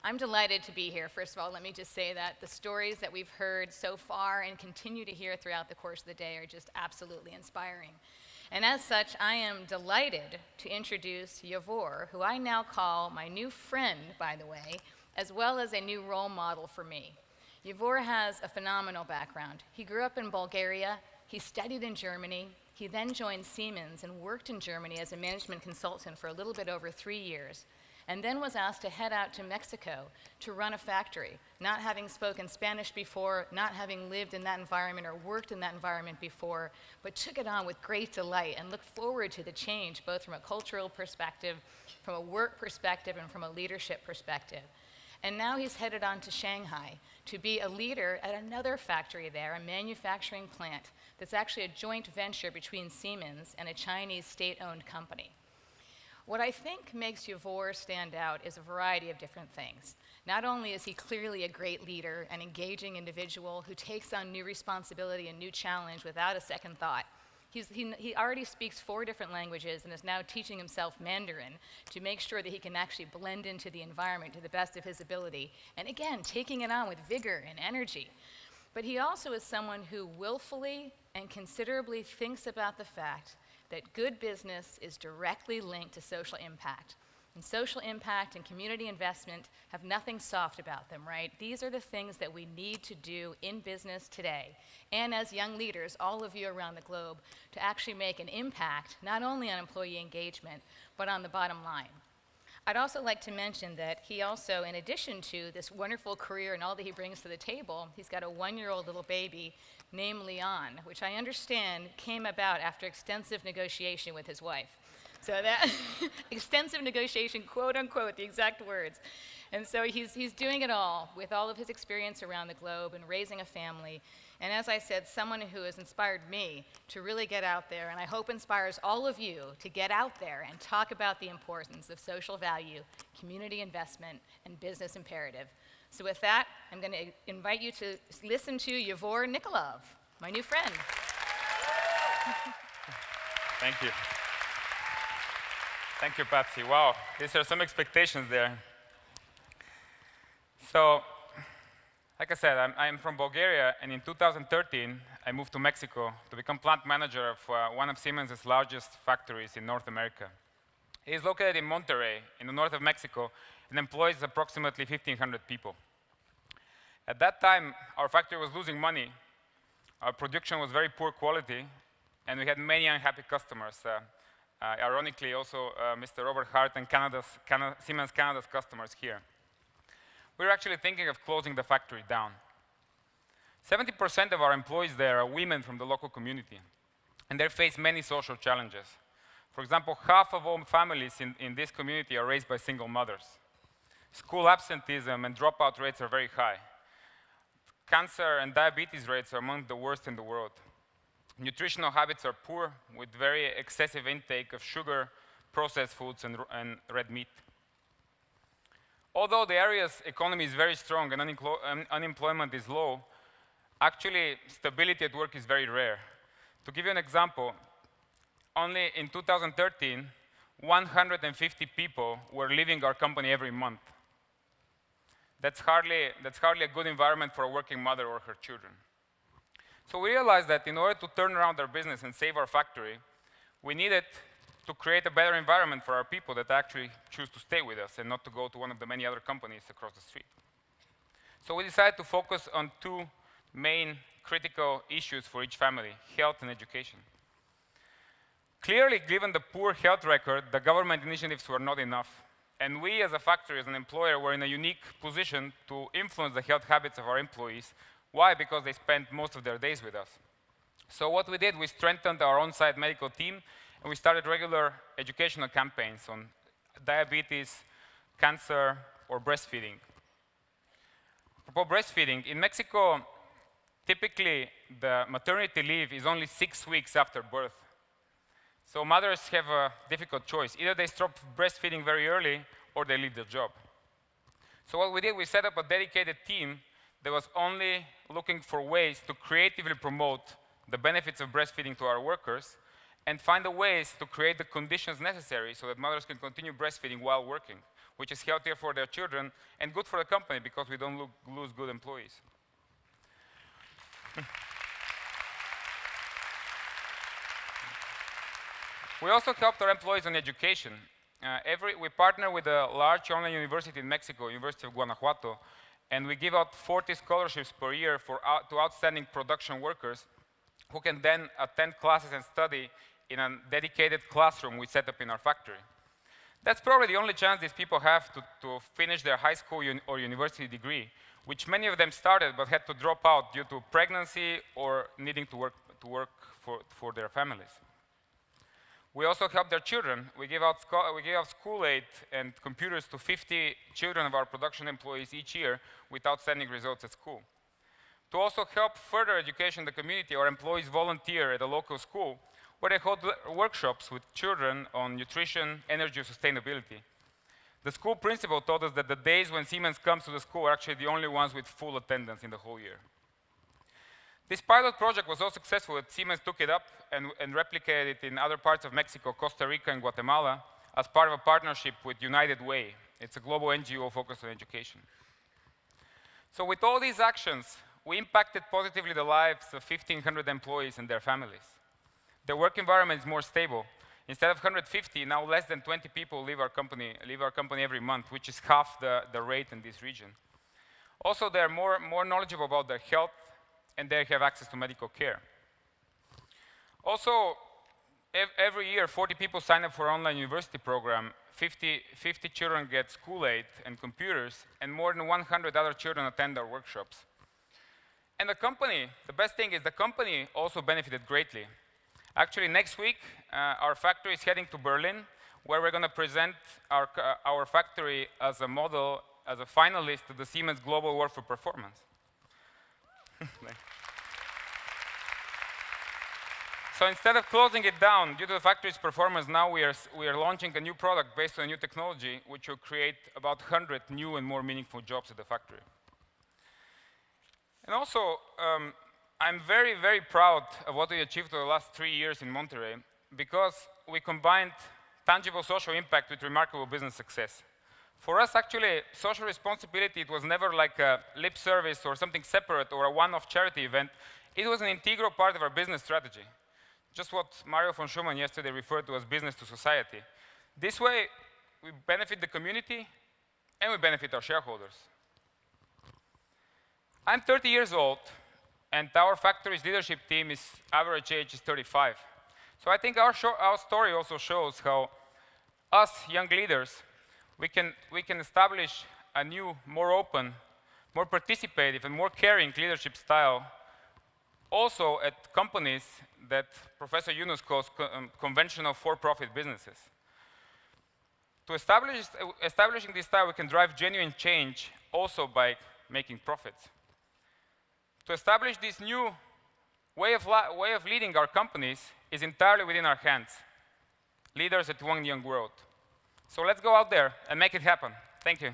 I'm delighted to be here. First of all, let me just say that the stories that we've heard so far and continue to hear throughout the course of the day are just absolutely inspiring. And as such, I am delighted to introduce Yavor, who I now call my new friend, by the way, as well as a new role model for me. Yavor has a phenomenal background. He grew up in Bulgaria, he studied in Germany, he then joined Siemens and worked in Germany as a management consultant for a little bit over 3 years, and then was asked to head out to Mexico to run a factory, not having spoken Spanish before, not having lived in that environment or worked in that environment before, but took it on with great delight and looked forward to the change, both from a cultural perspective, from a work perspective, and from a leadership perspective. And now he's headed on to Shanghai to be a leader at another factory there, a manufacturing plant that's actually a joint venture between Siemens and a Chinese state-owned company. What I think makes Yavor stand out is a variety of different things. Not only is he clearly a great leader, an engaging individual who takes on new responsibility and new challenge without a second thought. He already speaks 4 different languages and is now teaching himself Mandarin to make sure that he can actually blend into the environment to the best of his ability. And again, taking it on with vigor and energy. But he also is someone who willfully and considerably thinks about the fact that good business is directly linked to social impact. And social impact and community investment have nothing soft about them, right? These are the things that we need to do in business today. And as young leaders, all of you around the globe, to actually make an impact, not only on employee engagement, but on the bottom line. I'd also like to mention that he also, in addition to this wonderful career and all that he brings to the table, he's got a 1-year-old little baby named Leon, which I understand came about after extensive negotiation with his wife. So that, extensive negotiation, quote unquote, the exact words. And so he's doing it all with all of his experience around the globe and raising a family. And as I said, someone who has inspired me to really get out there, and I hope inspires all of you to get out there and talk about the importance of social value, community investment, and business imperative. So with that, I'm going to invite you to listen to Yavor Nikolov, my new friend. Thank you. Thank you, Patsy. Wow, these are some expectations there. So, like I said, I'm from Bulgaria, and in 2013, I moved to Mexico to become plant manager of one of Siemens' largest factories in North America. It is located in Monterrey, in the north of Mexico, and employs approximately 1,500 people. At that time, our factory was losing money, our production was very poor quality, and we had many unhappy customers. Ironically, also Mr. Robert Hart and Siemens Canada's customers here. We were actually thinking of closing the factory down. 70% of our employees there are women from the local community, and they face many social challenges. For example, half of all families in this community are raised by single mothers. School absenteeism and dropout rates are very high. Cancer and diabetes rates are among the worst in the world. Nutritional habits are poor, with very excessive intake of sugar, processed foods, and red meat. Although the area's economy is very strong and unemployment is low, actually stability at work is very rare. To give you an example, only in 2013, 150 people were leaving our company every month. That's hardly a good environment for a working mother or her children. So we realized that in order to turn around our business and save our factory, we needed to create a better environment for our people that actually choose to stay with us and not to go to one of the many other companies across the street. So we decided to focus on 2 main critical issues for each family: health and education. Clearly, given the poor health record, the government initiatives were not enough. And we, as a factory, as an employer, were in a unique position to influence the health habits of our employees. Why? Because they spent most of their days with us. So what we did, we strengthened our on-site medical team, and we started regular educational campaigns on diabetes, cancer, or breastfeeding. For breastfeeding, in Mexico, typically the maternity leave is only 6 weeks after birth. So mothers have a difficult choice. Either they stop breastfeeding very early, or they leave their job. So what we did, we set up a dedicated team that was only looking for ways to creatively promote the benefits of breastfeeding to our workers and find the ways to create the conditions necessary so that mothers can continue breastfeeding while working. which is healthier for their children and good for the company because we don't lose good employees. We also helped our employees on education. We partner with a large online university in Mexico, University of Guanajuato, and we give out 40 scholarships per year to outstanding production workers who can then attend classes and study in a dedicated classroom we set up in our factory. That's probably the only chance these people have to finish their high school or university degree, which many of them started but had to drop out due to pregnancy or needing to work for their families. We also help their children. We give out school aid and computers to 50 children of our production employees each year with outstanding results at school. To also help further education in the community, our employees volunteer at a local school where they hold workshops with children on nutrition, energy, and sustainability. The school principal told us that the days when Siemens comes to the school are actually the only ones with full attendance in the whole year. This pilot project was so successful that Siemens took it up and replicated it in other parts of Mexico, Costa Rica, and Guatemala as part of a partnership with United Way. It's a global NGO focused on education. So with all these actions, we impacted positively the lives of 1,500 employees and their families. Their work environment is more stable. Instead of 150, now less than 20 people leave our company every month, which is half the rate in this region. Also, they're more knowledgeable about their health, and they have access to medical care. Also, every year, 40 people sign up for our online university program, 50 children get school aid and computers, and more than 100 other children attend our workshops. And the best thing is the company also benefited greatly. Actually, next week, our factory is heading to Berlin, where we're going to present our factory as a model, as a finalist to the Siemens Global Award for Performance. So instead of closing it down due to the factory's performance, now we are launching a new product based on a new technology, which will create about 100 new and more meaningful jobs at the factory. And also, I'm very, very proud of what we achieved over the last 3 years in Monterrey, because we combined tangible social impact with remarkable business success. For us, actually, social responsibility, it was never like a lip service or something separate or a one-off charity event. It was an integral part of our business strategy. Just what Mario von Schumann yesterday referred to as business to society. This way, we benefit the community and we benefit our shareholders. I'm 30 years old, and our factory's leadership team average age is 35. So I think our story also shows how us young leaders, we can establish a new, more open, more participative, and more caring leadership style also at companies that Professor Yunus calls conventional for-profit businesses. To establishing this style, we can drive genuine change also by making profits. To establish this new way of leading our companies is entirely within our hands, leaders at one young world. So let's go out there and make it happen. Thank you.